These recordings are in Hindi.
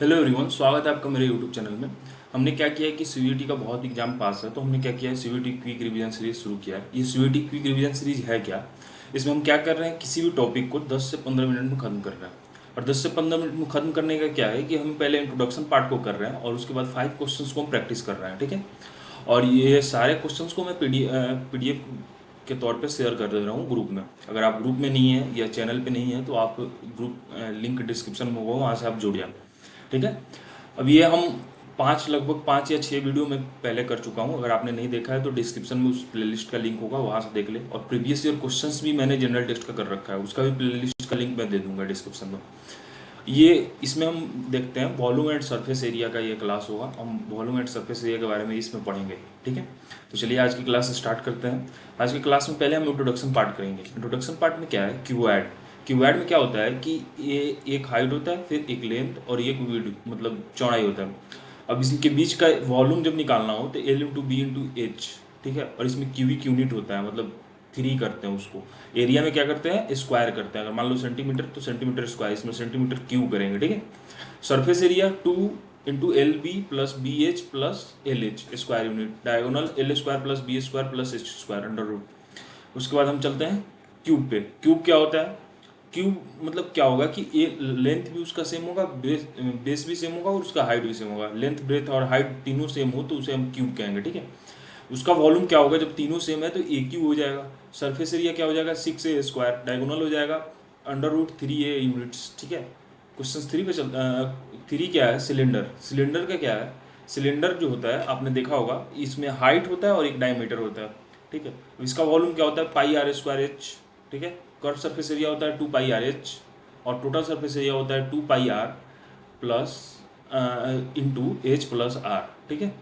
हेलो एवरीवन, स्वागत है आपका मेरे यूट्यूब चैनल में। हमने क्या किया है कि सीवीटी का बहुत एग्जाम पास है, तो हमने क्या किया है, सीवीटी क्विक रिवीजन सीरीज शुरू किया है। ये सीवीटी क्विक रिवीजन सीरीज है क्या? इसमें हम क्या कर रहे हैं, किसी भी टॉपिक को 10 से 15 मिनट में खत्म कर रहे हैं। और 10 से 15 मिनट में खत्म करने का क्या है कि हम पहले इंट्रोडक्शन पार्ट को कर रहे हैं और उसके बाद 5 क्वेश्चंस को हम प्रैक्टिस कर रहे हैं, ठीक है। और ये सारे क्वेश्चंस को मैं पीडीएफ के तौर पे शेयर कर दे रहा हूँ ग्रुप में। अगर आप ग्रुप में नहीं है या चैनल पे नहीं है तो आप ग्रुप लिंक डिस्क्रिप्शन में होगा, वहाँ से आप जुड़ जाए, ठीक है। अब ये हम लगभग 5 या 6 वीडियो में पहले कर चुका हूँ। अगर आपने नहीं देखा है तो डिस्क्रिप्शन में उस प्लेलिस्ट का लिंक होगा, वहाँ से देख ले। और प्रीवियस ईयर क्वेश्चंस भी मैंने जनरल टेस्ट का कर रखा है, उसका भी प्लेलिस्ट का लिंक मैं दे दूंगा डिस्क्रिप्शन में। ये इसमें हम देखते हैं वॉल्यूम एंड सरफेस एरिया का ये क्लास होगा। हम वॉल्यूम एंड सरफेस एरिया के बारे में इसमें पढ़ेंगे, ठीक है। तो चलिए आज की क्लास स्टार्ट करते हैं। आज की क्लास में पहले हम इंट्रोडक्शन पार्ट करेंगे। इंट्रोडक्शन पार्ट में क्या है, क्यूएड। क्यूएड में क्या होता है कि ये एक हाइट होता है, फिर एक लेंथ और एक विड्थ मतलब चौड़ाई होता है। अब इसके बीच का वॉल्यूम जब निकालना हो तो l into b into h, ठीक है। और इसमें क्यूबिक यूनिट होता है, मतलब 3 करते हैं उसको। एरिया में क्या करते हैं, स्क्वायर करते हैं। अगर मान लो सेंटीमीटर तो सेंटीमीटर स्क्वायर, इसमें सेंटीमीटर क्यूब करेंगे, ठीक है। Surface area 2 into l b plus b h plus l h square unit, diagonal l square plus b square plus h square under root. उसके बाद हम चलते हैं क्यूब पे। क्यूब क्या होता है, क्यूब मतलब क्या होगा कि ए लेंथ भी उसका सेम होगा, बेस भी सेम होगा और उसका हाइट भी सेम होगा। लेंथ ब्रेथ और हाइट तीनों सेम हो तो उसे हम क्यूब कहेंगे, ठीक है। उसका वॉल्यूम क्या होगा, जब तीनों सेम है तो ए क्यू हो जाएगा। सरफेस एरिया क्या हो जाएगा, 6a स्क्वायर, डायगोनल हो जाएगा अंडर रूट 3a यूनिट्स, ठीक है। क्वेश्चन 3 पे चल 3 क्या है, सिलेंडर। सिलेंडर का क्या है, सिलेंडर जो होता है आपने देखा होगा, इसमें हाइट होता है और एक डायमीटर होता है, ठीक है। इसका वॉल्यूम क्या होता है, पाई आर स्क्वायर एच, ठीक है। कर्व सरफेस एरिया होता है 2 पाई आर एच और टोटल सरफेस एरिया होता है 2 pi r plus into h plus r, ठीक है।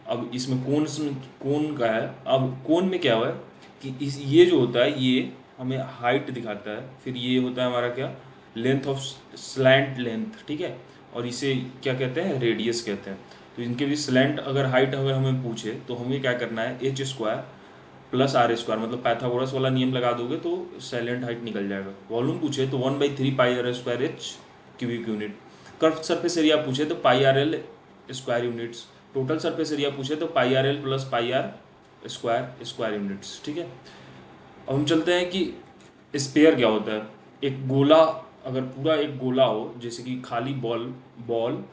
अब इसमें कोन का है। अब कोन में क्या हुआ है कि इस ये जो होता है ये हमें हाइट दिखाता है, फिर ये होता है हमारा क्या, लेंथ ऑफ स्लैंट लेंथ, ठीक है। और इसे क्या कहते हैं, रेडियस कहते हैं। तो इनके भी स्लैंट अगर हाइट अगर हमें पूछे तो हमें क्या करना है, h square plus r square, मतलब पैथागोरस वाला नियम लगा दोगे तो सैलेंट हाइट निकल जाएगा। वॉल्यूम पूछे तो 1/3 pi r square h cubic unit. Curve surface area पूछे तो pi r l square units. Total surface area पूछे तो pi r l plus pi r square square units, ठीक है। अब हम चलते हैं कि स्पेयर क्या होता है। एक गोला, अगर पूरा एक गोला हो जैसे कि खाली बॉल बॉल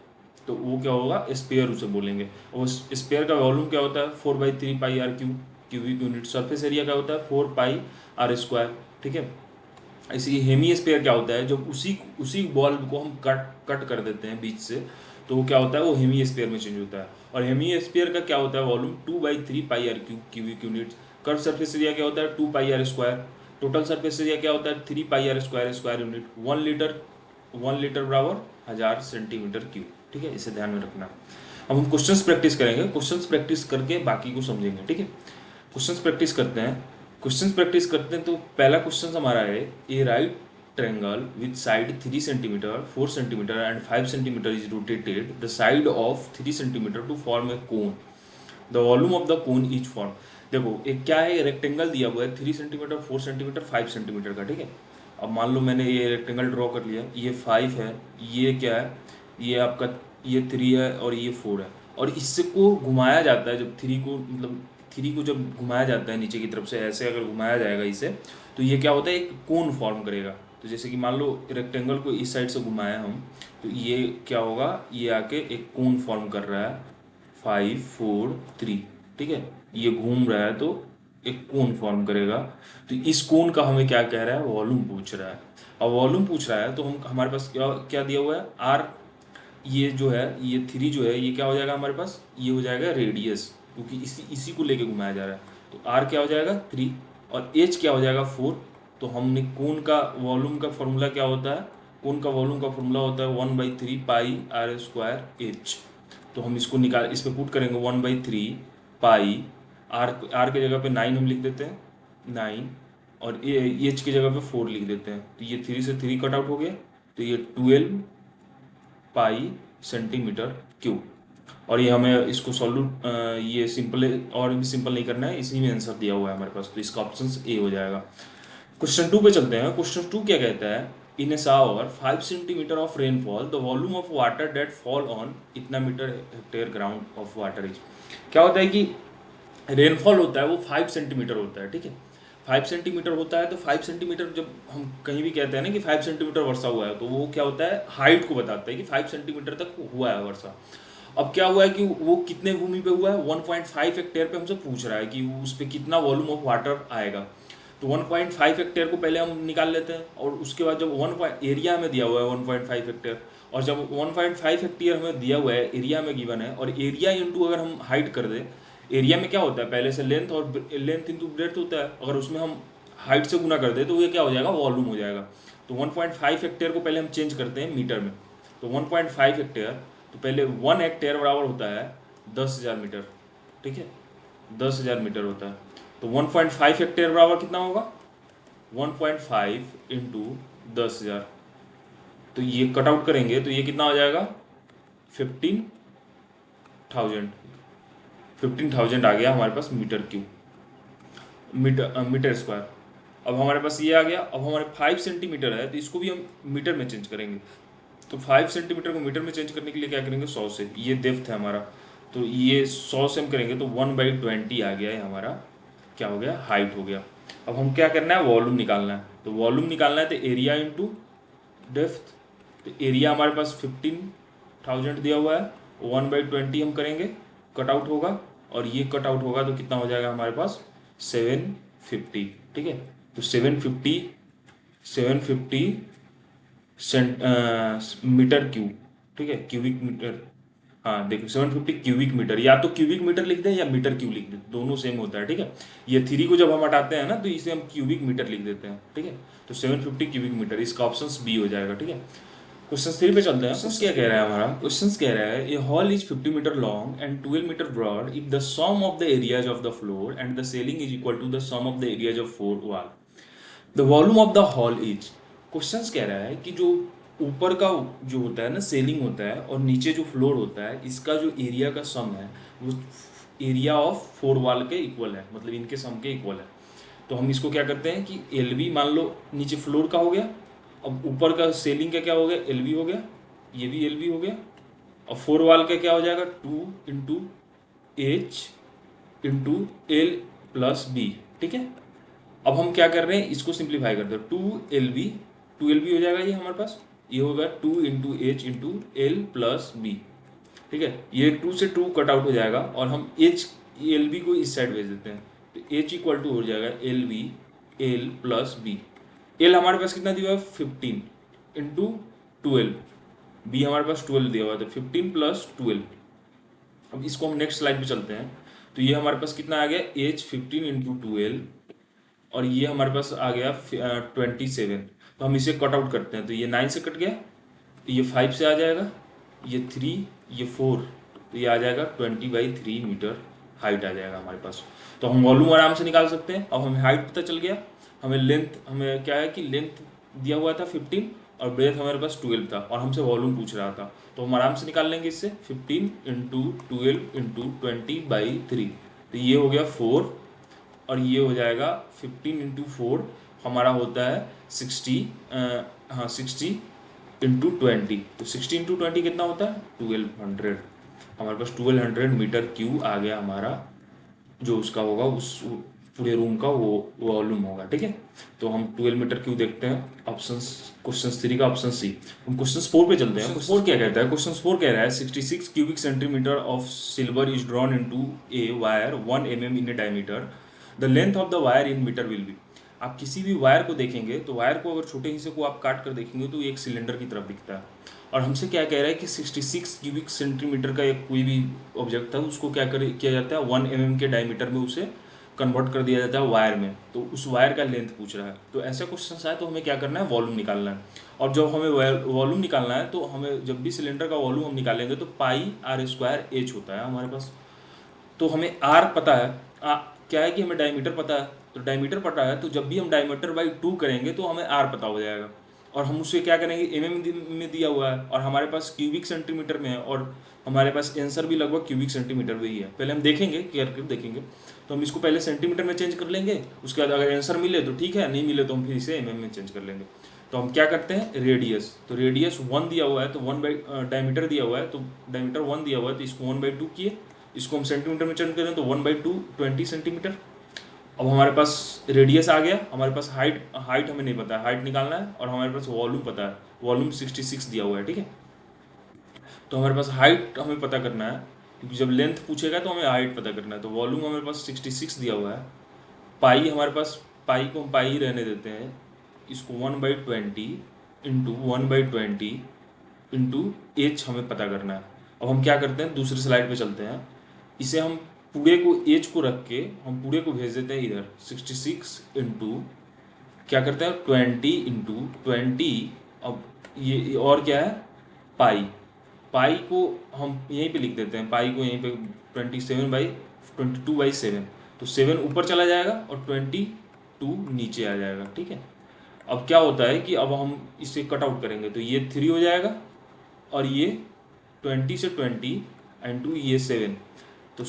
तो वो क्या होगा, स्पेयर उसे बोलेंगे। और स्पेयर का वॉल्यूम क्या होता है, 4/3 pi r cubic unit. Surface area क्या होता है, 4 पाई आर स्क्वायर, ठीक है। इसी हेमी स्पेयर क्या होता है, जब उसी उसी बॉल को हम कट कट कर देते हैं बीच से तो वो क्या होता है, वो हेमी स्पेयर में चेंज होता है। और हेमी स्पेयर का क्या होता है, volume 2/3 pi r cubic unit. Curve surface area क्या होता है, 2 pi r square. Total surface area क्या होता है, 3 pi r square square unit. 1 litre बराबर 1000 सेंटीमीटर क्यूब, ठीक है। इसे ध्यान में रखना। अब हम क्वेश्चंस प्रैक्टिस करेंगे, क्वेश्चंस प्रैक्टिस करके बाकी को समझेंगे, ठीक है। क्वेश्चंस प्रैक्टिस करते हैं। क्वेश्चंस प्रैक्टिस करते हैं तो पहला क्वेश्चन हमारा है, a right triangle with side 3 centimetre 4 centimetre and 5 centimetre is rotated the side of 3 centimetre to form a cone. The volume of the cone is form. देखो एक क्या है, रेक्टेंगल दिया हुआ है 3 सेंटीमीटर 4 सेंटीमीटर 5 सेंटीमीटर का, ठीक है। अब मान लो मैंने ये रेक्टेंगल ड्रॉ कर लिया, ये 5 है, ये क्या है, ये आपका ये 3 है और ये 4 है। और इससे को घुमाया जाता है, जब 3 को मतलब 3 को जब घुमाया जाता है नीचे की तरफ से, ऐसे अगर घुमाया जाएगा इसे तो ये क्या होता है, एक कोन फॉर्म करेगा। तो जैसे कि मान लो रेक्टेंगल को इस साइड से घुमाया हम तो ये क्या होगा, ये आके एक कोन फॉर्म कर रहा है 5 4 3, ठीक है। ये घूम रहा है तो एक कोन फॉर्म करेगा। तो इस कोन का हमें क्या कह रहा है, वॉल्यूम पूछ रहा है। अब वॉल्यूम पूछ रहा है तो हम हमारे पास क्या क्या दिया हुआ है, आर। ये जो है ये 3 जो है ये क्या हो जाएगा हमारे पास, ये हो जाएगा रेडियस, क्योंकि इसी इसी को लेके घुमाया जा रहा है। तो आर क्या हो जाएगा 3 और एच क्या हो जाएगा 4। तो हमने कोन का वॉल्यूम का फॉर्मूला क्या होता है, कोन का वॉल्यूम का फॉर्मूला होता है 1/3 पाई आर स्क्वायर एच। तो हम इसको निकाल इस पर पुट करेंगे 1/3 पाई आर के जगह पे 9 हम लिख देते हैं 9 और एच की जगह पे 4 लिख देते हैं। तो ये 3 से 3 कट आउट हो गया तो ये 12 पाई सेंटीमीटर क्यूब। और ये हमें इसको सॉल्यूट ये सिंपल और भी सिंपल नहीं करना है, इसी में आंसर दिया हुआ है हमारे पास। तो इसका ऑप्शन ए हो जाएगा। क्वेश्चन 2 पे चलते हैं। क्वेश्चन 2 क्या कहता है, in a shower 5 centimetre of rainfall the volume of water that fall on इतना metre hectare ground of water is. क्या होता है कि रेनफॉल होता है वो 5 सेंटीमीटर होता है, ठीक है। 5 सेंटीमीटर होता है, तो 5 सेंटीमीटर जब हम कहीं भी कहते हैं ना कि 5 सेंटीमीटर वर्षा हुआ है, तो वो क्या होता है, हाइट को बताता है कि 5 सेंटीमीटर तक हुआ है वर्षा। अब क्या हुआ है कि वो कितने भूमि पे हुआ है, 1.5 हेक्टेयर पे हमसे पूछ रहा है कि उस पर कितना वॉल्यूम ऑफ वाटर आएगा। तो 1.5 हेक्टेयर को पहले हम निकाल लेते हैं, और उसके बाद जब एरिया हमें दिया हुआ है 1.5 हेक्टेयर, और जब 1.5 हेक्टेयर हमें दिया हुआ है, एरिया में गिवन है, और एरिया इंटू अगर हम हाइट कर दें, एरिया में क्या होता है पहले से लेंथ, और लेंथ इंटू ब्रेड्थ होता है, अगर उसमें हम हाइट से गुना कर दें तो ये क्या हो जाएगा, वॉल्यूम हो जाएगा। तो 1.5 हेक्टेयर को पहले हम चेंज करते हैं मीटर में। तो 1.5 हेक्टेयर, तो पहले 1 हेक्टेयर बराबर होता है 10,000 मीटर, ठीक है, 10,000 मीटर होता है। तो 1.5 हेक्टेयर बराबर कितना होगा, 1.5 इंटू 10,000। तो ये कट आउट करेंगे तो ये कितना हो जाएगा, 15,000। 15,000 आ गया हमारे पास मीटर क्यूब, मीटर स्क्वायर। अब हमारे पास ये आ गया। अब हमारे 5 सेंटीमीटर है, तो इसको भी हम मीटर में चेंज करेंगे। तो 5 सेंटीमीटर को मीटर में चेंज करने के लिए क्या करेंगे, 100 से। ये डेप्थ है हमारा, तो ये 100 से हम करेंगे तो 1/20 आ गया है हमारा, क्या हो गया, हाइट हो गया। अब हम क्या करना है, वॉल्यूम निकालना है। तो वॉल्यूम निकालना है तो एरिया इंटू डेप्थ। तो एरिया हमारे पास 15,000 दिया हुआ है, 1/20 हम करेंगे, कट आउट होगा, और ये कट आउट होगा तो कितना हो जाएगा हमारे पास, 750, ठीक है। तो 750 मीटर क्यूब, ठीक है, क्यूबिक मीटर। हाँ देखो, 750 क्यूबिक मीटर, या तो क्यूबिक मीटर लिख दें या मीटर क्यूब लिख दें, दोनों सेम होता है, ठीक है। ये 3 को जब हम हटाते हैं ना, तो इसे हम क्यूबिक मीटर लिख देते हैं, ठीक है। तो 750 क्यूबिक मीटर, इसका ऑप्शन बी हो जाएगा, ठीक है। क्वेश्चन 3 पे चलते हैं। क्वेश्चन क्या कह रहा है हमारा, क्वेश्चन कह रहा है a hall is 50 metre long and 12 metre broad if the sum of the areas of the floor and the ceiling is equal to the sum of the areas of 4 wall. The volume of the hall is. Question कह रहा है कि जो ऊपर का जो होता है ना, सेलिंग होता है, और नीचे जो फ्लोर होता है, इसका जो एरिया का सम है वो एरिया ऑफ 4 वॉल के इक्वल है, मतलब इनके सम के इक्वल है। तो हम इसको क्या करते हैं कि एल बी, मान लो नीचे फ्लोर का हो गया, अब ऊपर का सेलिंग का क्या हो गया, एल बी हो गया, ये भी एल बी हो गया, और 4 वॉल का क्या हो जाएगा, 2 into h into l plus b, ठीक है। अब हम क्या कर रहे हैं, इसको सिंप्लीफाई करते हैं, 2 एल बी हो जाएगा ये हमारे पास, ये होगा 2 into h into l plus b, ठीक है। ये 2 से 2 कट आउट हो जाएगा, और हम एच एल बी को इस साइड भेज देते हैं, तो एच इक्वल टू हो जाएगा l b l plus b. L हमारे पास कितना दिया हुआ है, 15 इंटू 12, बी हमारे पास 12 दिया हुआ है, तो 15 प्लस 12। अब इसको हम नेक्स्ट स्लाइड पे चलते हैं। तो ये हमारे पास कितना आ गया, एच 15 इंटू 12, और ये हमारे पास आ गया 27। तो हम इसे कट आउट करते हैं, तो ये 9 से कट गया, तो ये 5 से आ जाएगा, ये 3, ये 4, तो ये आ जाएगा 20/3 मीटर हाइट आ जाएगा हमारे पास। तो हम वॉल्यूम आराम से निकाल सकते हैं। अब हमें हाइट पता चल गया, हमें लेंथ, हमें क्या है कि लेंथ दिया हुआ था 15, और ब्रेथ हमारे पास 12 था, और हमसे वॉल्यूम पूछ रहा था, तो हम आराम से निकाल लेंगे इससे, 15 इंटू 12 इंटू 20/3, तो ये हो गया 4, और ये हो जाएगा 15 इंटू 4 हमारा होता है 60, हाँ 60 इंटू 20, तो 60 इंटू 20 कितना होता है, 1200। हमारे पास 1200 मीटर क्यूब आ गया हमारा, जो उसका होगा उस पूरे रूम का वो वॉल्यूम होगा, ठीक है। तो हम 12 मीटर क्यूब देखते हैं, ऑप्शन क्वेश्चन 3 का ऑप्शन सी। हम क्वेश्चन 4 पे चलते हैं। क्वेश्चन 4 क्या कहता है, क्वेश्चन 4 कह रहा है 66 cubic centimetre of silver is drawn into a wire 1 mm in a diameter, the length of the wire in metre will be. आप किसी भी वायर को देखेंगे, तो वायर को अगर छोटे हिस्से को आप काट कर देखेंगे तो एक सिलेंडर की तरफ दिखता है, और हमसे क्या कह रहा है कि 66 क्यूबिक सेंटीमीटर का एक कोई भी ऑब्जेक्ट था, उसको किया जाता है 1 mm के डायमीटर में उसे कन्वर्ट कर दिया जाता है वायर में, तो उस वायर का लेंथ पूछ रहा है। तो ऐसा क्वेश्चन आए तो हमें क्या करना है, वॉल्यूम निकालना है। और जब हमें वॉल्यूम निकालना है, तो हमें जब भी सिलेंडर का वॉल्यूम हम निकालेंगे तो पाई आर स्क्वायर एच होता है हमारे पास। तो हमें आर पता है, क्या है कि हमें डायमीटर पता है, तो डायमीटर पता है, तो जब भी हम डायमीटर बाई 2 करेंगे तो हमें आर पता हो जाएगा, और हम उससे क्या करेंगे, एमएम में दिया हुआ है, और हमारे पास क्यूबिक सेंटीमीटर में है, और हमारे पास आंसर भी लगभग क्यूबिक सेंटीमीटर में ही है। पहले हम देखेंगे, क्लियर कर देखेंगे, तो हम इसको पहले सेंटीमीटर में चेंज कर लेंगे, उसके बाद अगर आंसर मिले तो ठीक है, नहीं मिले तो हम फिर इसे एमएम में चेंज कर लेंगे। तो हम क्या करते हैं, रेडियस, तो रेडियस 1 दिया हुआ है तो 1 बाई डायमीटर दिया हुआ है तो डायमीटर 1 दिया हुआ है तो इसको 1/2 किए, इसको हम सेंटीमीटर में चेंज करें तो 1/2 20 सेंटीमीटर। अब हमारे पास रेडियस आ गया, हमारे पास हाइट हाइट हमें नहीं पता है, हाइट निकालना है, और हमारे पास वॉल्यूम पता है, वॉल्यूम 66 दिया हुआ है, ठीक है। तो हमारे पास हाइट हमें पता करना है, क्योंकि जब लेंथ पूछेगा तो हमें हाइट पता करना है, तो वॉल्यूम हमारे पास 66 दिया हुआ है। पाई हमारे पास, पाई को हम पाई ही रहने देते हैं, इसको 1/20 इंटू 1/20 इंटू एच हमें पता करना है। अब हम क्या करते हैं, दूसरी स्लाइड पे चलते हैं, इसे हम पूरे को एच को रख के हम पूरे को भेज देते हैं इधर, 66 इंटू क्या करते हैं 20 इंटू 20। अब ये और क्या है, पाई, पाई को हम यहीं पे लिख देते हैं, पाई को यहीं पे 27/22/7, तो 7 ऊपर चला जाएगा और 22 नीचे आ जाएगा, ठीक है। अब क्या होता है कि अब हम इसे कट आउट करेंगे तो ये 3 हो जाएगा, और ये 20 से 20 इंटू ये 7, तो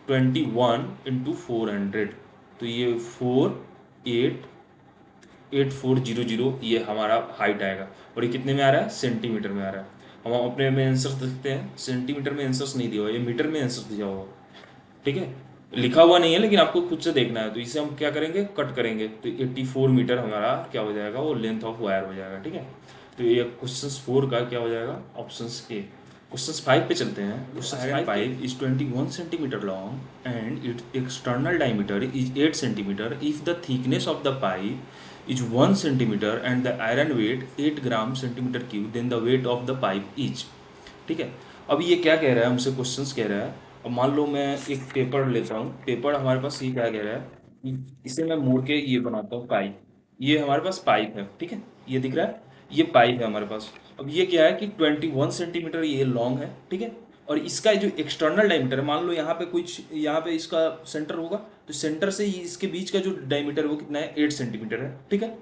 21 इंटू 400, तो ये 48400 ये हमारा हाइट आएगा। और ये कितने में आ रहा है, सेंटीमीटर में आ रहा है। हम अपने में आंसर देखते हैं, सेंटीमीटर में आंसर्स नहीं दिया हुआ, ये मीटर में आंसर दिया हुआ, ठीक है। लिखा हुआ नहीं है लेकिन आपको खुद से देखना है, तो इसे हम क्या करेंगे, कट करेंगे, तो 84 मीटर हमारा क्या हो जाएगा, वो लेंथ ऑफ वायर हो जाएगा, ठीक है। तो ये क्वेश्चन 4 का क्या हो जाएगा, ऑप्शन ए। क्वेश्चन 5 पे चलते हैं। Question 5 is 21 centimetre long and its external diameter is 8 centimetre if the thickness of the pipe is 1 centimetre and the iron weight 8 gram centimetre cube, then the weight of the pipe is, ठीक है। अब ये क्या कह रहा है हमसे, क्वेश्चंस कह रहा है, अब मान लो मैं एक पेपर लेता हूँ, पेपर हमारे पास ये क्या कह रहा है कि इसे मैं मोड़ के ये बनाता हूँ पाइप, ये हमारे पास पाइप है, ठीक है, ये दिख रहा है, ये पाइप है हमारे पास। अब ये क्या है कि 21 सेंटीमीटर ये लॉन्ग है, ठीक है, और इसका जो एक्सटर्नल डायमीटर है, मान लो यहाँ पे कुछ, यहाँ पे इसका सेंटर होगा, तो सेंटर से ही इसके बीच का जो डायमीटर है वो कितना है, 8 सेंटीमीटर है, ठीक है।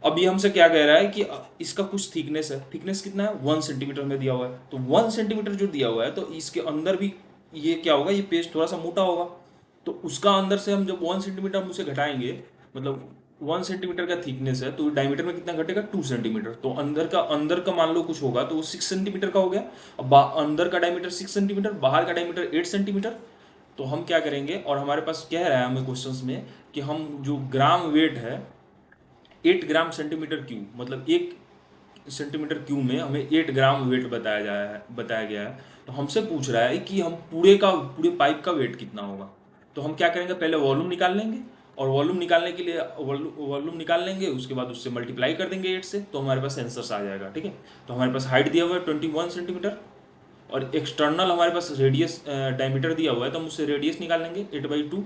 अब ये हमसे क्या कह रहा है कि इसका कुछ थिकनेस है, थिकनेस कितना है, 1 सेंटीमीटर में दिया हुआ है, तो 1 सेंटीमीटर जो दिया हुआ है तो इसके अंदर भी ये क्या होगा, ये पेज थोड़ा सा मोटा होगा, तो उसका अंदर से हम जब 1 सेंटीमीटर हम उसे घटाएंगे, मतलब 1 सेंटीमीटर का थिकनेस है तो डायमीटर में कितना घटेगा, 2 सेंटीमीटर, तो अंदर का मान लो कुछ होगा तो वो 6 सेंटीमीटर का हो गया। अब अंदर का डायमीटर 6 सेंटीमीटर, बाहर का डायमीटर 8 सेंटीमीटर, तो हम क्या करेंगे, और हमारे पास कह रहा है हमें क्वेश्चंस में कि हम जो ग्राम वेट है 8 ग्राम सेंटीमीटर क्यूब, मतलब 1 सेंटीमीटर क्यूब में हमें 8 ग्राम वेट बताया गया है, तो हमसे पूछ रहा है कि हम पूरे पाइप का वेट कितना होगा। तो हम क्या करेंगे, पहले वॉल्यूम निकाल लेंगे, और वॉल्यूम निकालने के लिए वॉल्यूम निकाल लेंगे, उसके बाद उससे मल्टीप्लाई कर देंगे 8 से, तो हमारे पास आंसर्स आ जाएगा, ठीक है। तो हमारे पास हाइट दिया हुआ है 21 सेंटीमीटर, और एक्सटर्नल हमारे पास रेडियस डायमीटर दिया हुआ है, तो हम उससे रेडियस निकाल लेंगे 8/2,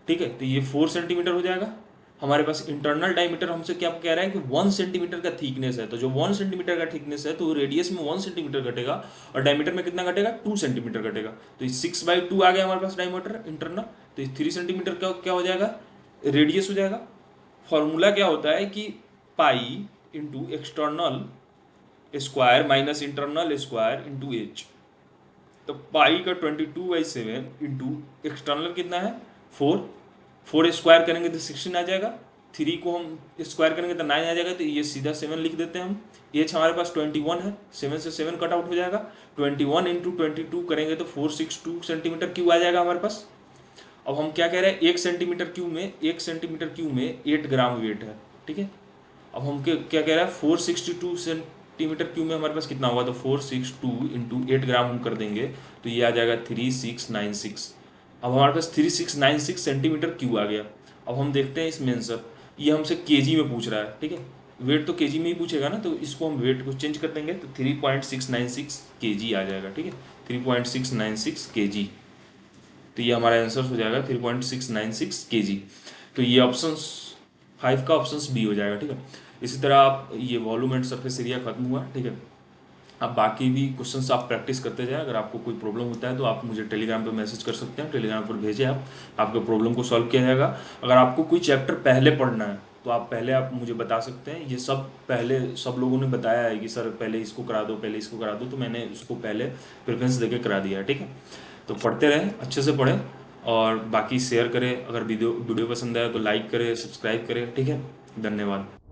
ठीक है, तो ये 4 सेंटीमीटर हो जाएगा। हमारे पास इंटरनल डायमीटर हमसे क्या कह रहा है कि 1 सेंटीमीटर का थिकनेस है, तो जो 1 सेंटीमीटर का थिकनेस है तो रेडियस में 1 सेंटीमीटर घटेगा, और डायमीटर में कितना घटेगा, 2 सेंटीमीटर घटेगा, तो ये 6/2 आ गया हमारे पास डायमीटर इंटरनल, तो ये 3 सेंटीमीटर का क्या हो जाएगा, रेडियस हो जाएगा। फॉर्मूला क्या होता है कि pi into external square minus internal square into H, तो पाई का 22/7 इंटू एक्सटर्नल कितना है 4, 4 स्क्वायर करेंगे तो 16 आ जाएगा, 3 को हम स्क्वायर करेंगे तो 9 आ जाएगा, तो ये सीधा 7 लिख देते हैं हम। एच हमारे पास 21 है, 7 से 7 कट आउट हो जाएगा, 21 इंटू 22 करेंगे तो 462 सेंटीमीटर क्यूब आ जाएगा हमारे पास। अब हम क्या कह रहे हैं, 1 सेंटीमीटर क्यूब में 8 ग्राम वेट है, ठीक है। अब हम क्या कह रहा है, 462 सेंटीमीटर क्यूब में हमारे पास कितना होगा, तो 462 इंटू 8 ग्राम हम कर देंगे तो ये आ जाएगा 3696। अब हमारे पास 3696 सेंटीमीटर क्यूब आ गया। अब हम देखते हैं इसमें आंसर, ये हमसे केजी में पूछ रहा है, ठीक है, वेट तो केजी में ही पूछेगा ना, तो इसको हम वेट को चेंज कर देंगे तो 3.696 केजी आ जाएगा, ठीक है, 3.696 केजी, तो ये हमारा आंसर हो जाएगा 3.696 केजी। तो ये ऑप्शन 5 का ऑप्शन बी हो जाएगा, ठीक है। इसी तरह आप ये वॉल्यूम एंड सरफेस एरिया खत्म हुआ, ठीक है। अब बाकी भी क्वेश्चंस आप प्रैक्टिस करते जाए, अगर आपको कोई प्रॉब्लम होता है तो आप मुझे टेलीग्राम पे मैसेज कर सकते हैं, टेलीग्राम पर भेजें, आप आपके प्रॉब्लम को सॉल्व किया जाएगा। अगर आपको कोई चैप्टर पहले पढ़ना है तो आप पहले आप मुझे बता सकते हैं, ये सब पहले सब लोगों ने बताया है कि सर पहले इसको करा दो, पहले इसको करा दो, तो मैंने उसको पहले प्रेफरेंस देके करा दिया है, ठीक है। तो पढ़ते रहें, अच्छे से पढ़ें, और बाकी शेयर करें, अगर वीडियो पसंद आए तो लाइक करें, सब्सक्राइब करें, ठीक है। धन्यवाद।